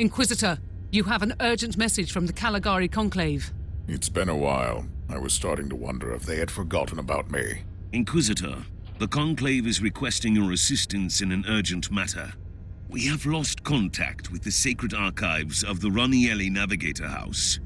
Inquisitor, you have an urgent message from the Caligari Conclave. It's been a while. I was starting to wonder if they had forgotten about me. Inquisitor, the Conclave is requesting your assistance in an urgent matter. We have lost contact with the sacred archives of the Ranielli Navigator House.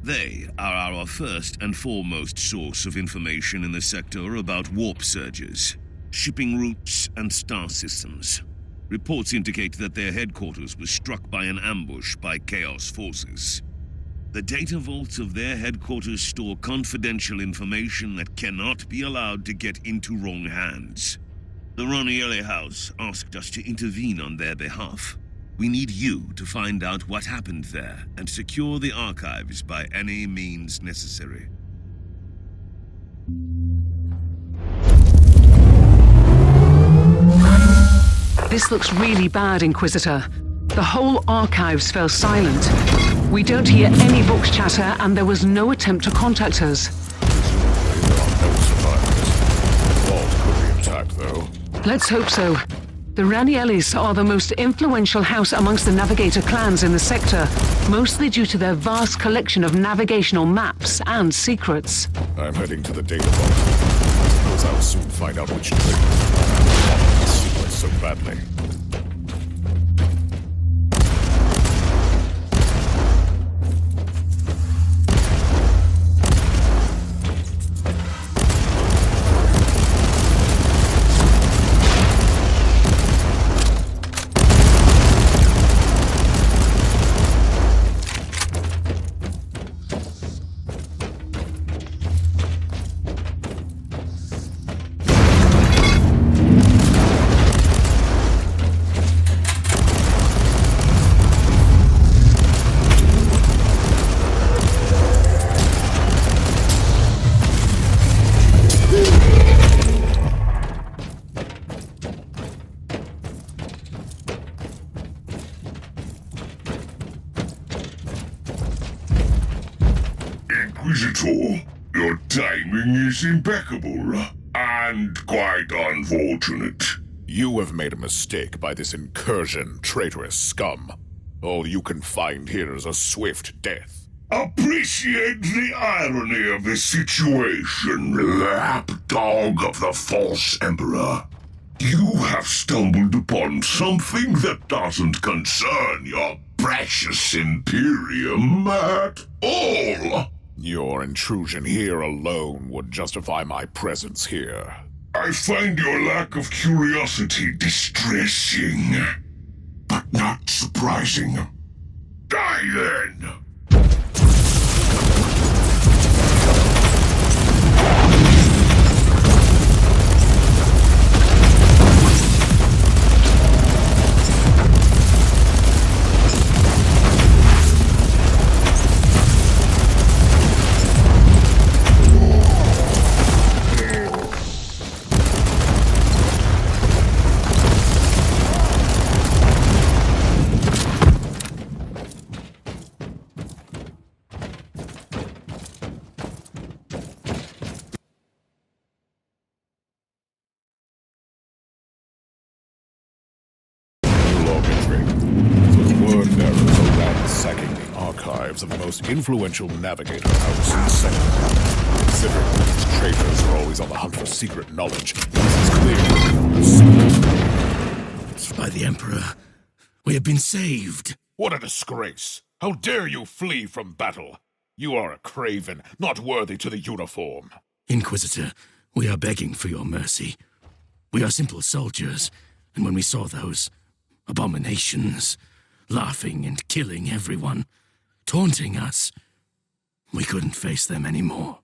They are our first and foremost source of information in the sector about warp surges, shipping routes, and star systems. Reports indicate that their headquarters was struck by an ambush by Chaos forces. The data vaults of their headquarters store confidential information that cannot be allowed to get into wrong hands. The Ranielli House asked us to intervene on their behalf. We need you to find out what happened there and secure the archives by any means necessary. This looks really bad, Inquisitor. The whole archives fell silent. We don't hear any vox chatter, and there was no attempt to contact us. No survivors. The vault could be intact, though. Let's hope so. The Raniellis are the most influential house amongst the Navigator clans in the sector, mostly due to their vast collection of navigational maps and secrets. I'm heading to the data vault. I suppose I'll soon find out which traitors want these secrets so badly. Inquisitor, your timing is impeccable, and quite unfortunate. You have made a mistake by this incursion, traitorous scum. All you can find here is a swift death. Appreciate the irony of this situation, lapdog of the false emperor. You have stumbled upon something that doesn't concern your precious Imperium at all. Your intrusion here alone would justify my presence here. I find your lack of curiosity distressing, but not surprising. Die then! Of the most influential navigator house in the sector. Considering these traitors are always on the hunt for secret knowledge, this is clear. By the Emperor, we have been saved. What a disgrace! How dare you flee from battle? You are a craven, not worthy to the uniform. Inquisitor, we are begging for your mercy. We are simple soldiers, and when we saw those abominations, laughing and killing everyone, taunting us, we couldn't face them anymore.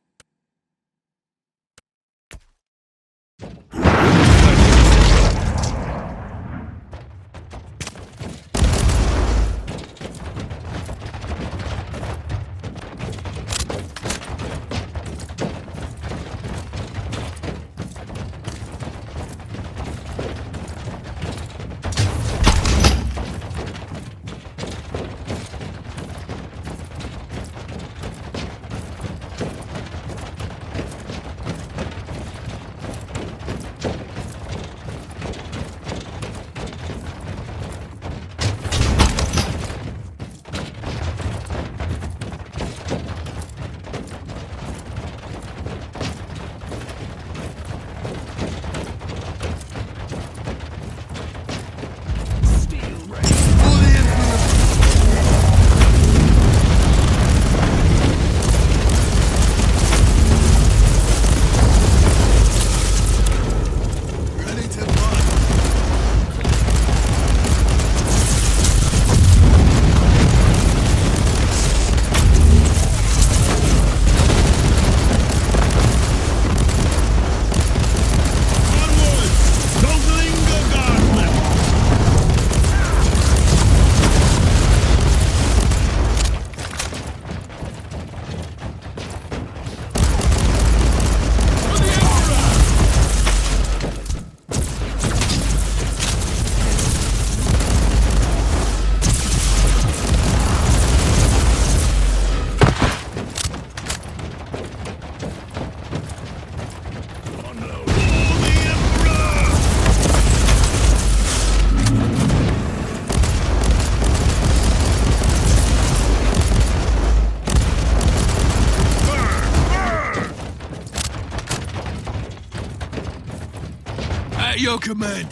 At your command!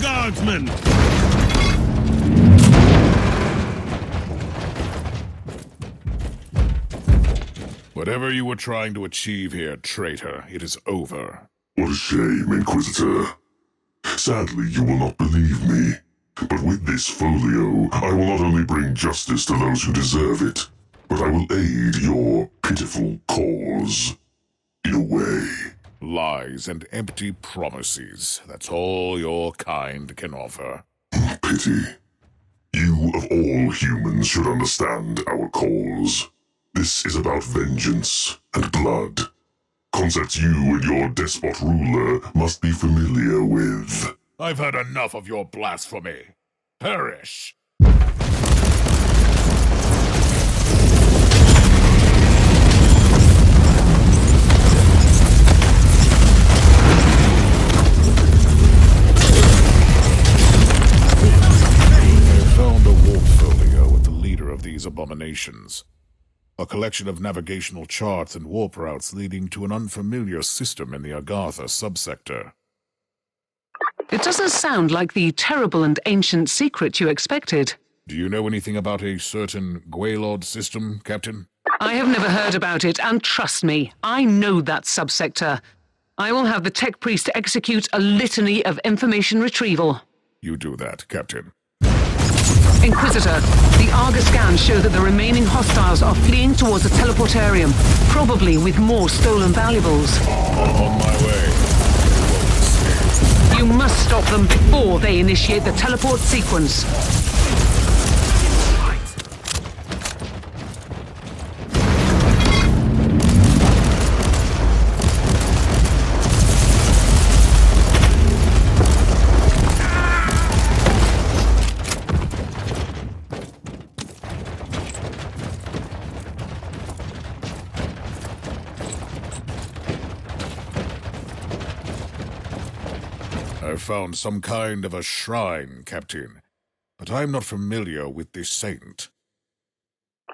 Guardsmen! Whatever you were trying to achieve here, traitor, it is over. What a shame, Inquisitor. Sadly, you will not believe me. But with this folio, I will not only bring justice to those who deserve it, but I will aid your pitiful cause. In a way. Lies and empty promises. That's all your kind can offer. Pity. You, of all humans, should understand our cause. This is about vengeance and blood. Concepts you and your despot ruler must be familiar with. I've heard enough of your blasphemy. Perish! These abominations. A collection of navigational charts and warp routes leading to an unfamiliar system in the Agartha subsector. It doesn't sound like the terrible and ancient secret you expected. Do you know anything about a certain Gwaelod system, Captain? I have never heard about it, and trust me, I know that subsector. I will have the tech priest execute a litany of information retrieval. You do that, Captain. Inquisitor, the Argus scans show that the remaining hostiles are fleeing towards the teleportarium, probably with more stolen valuables. On my way. You must stop them before they initiate the teleport sequence. I found some kind of a shrine, Captain, but I'm not familiar with this saint.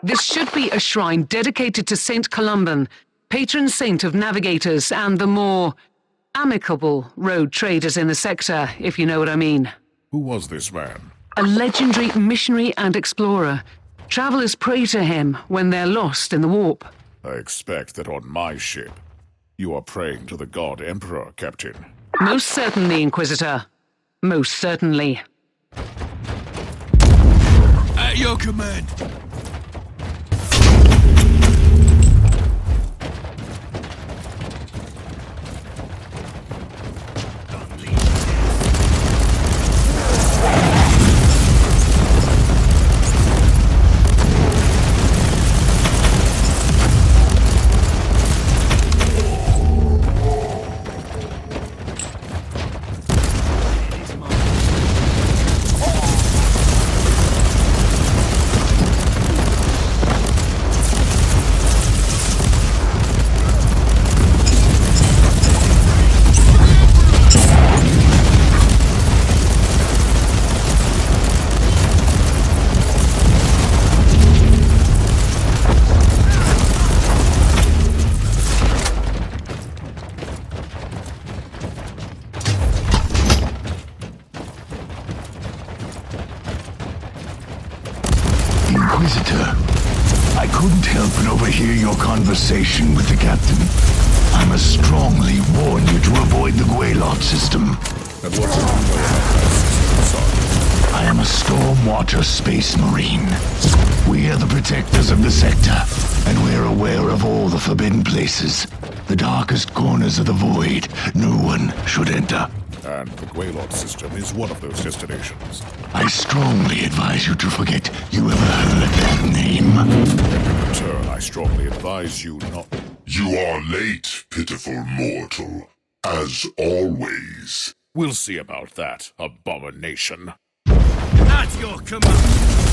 This should be a shrine dedicated to Saint Columban, patron saint of navigators and the more amicable road traders in the sector, if you know what I mean. Who was this man? A legendary missionary and explorer. Travelers pray to him when they're lost in the warp. I expect that on my ship, you are praying to the God Emperor, Captain. Most certainly, Inquisitor. Most certainly. At your command! Inquisitor, I couldn't help but overhear your conversation with the captain. I must strongly warn you to avoid the Gwaelod system. And what's it about that system, Sergeant? I am a Stormwater Space Marine. We are the protectors of the sector, and we're aware of all the forbidden places. The darkest corners of the void. No one should enter. And the Gwaelod system is one of those destinations. I strongly advise you to forget you ever heard that name. In return, I strongly advise you not... You are late, pitiful mortal. As always. We'll see about that, abomination. At your command!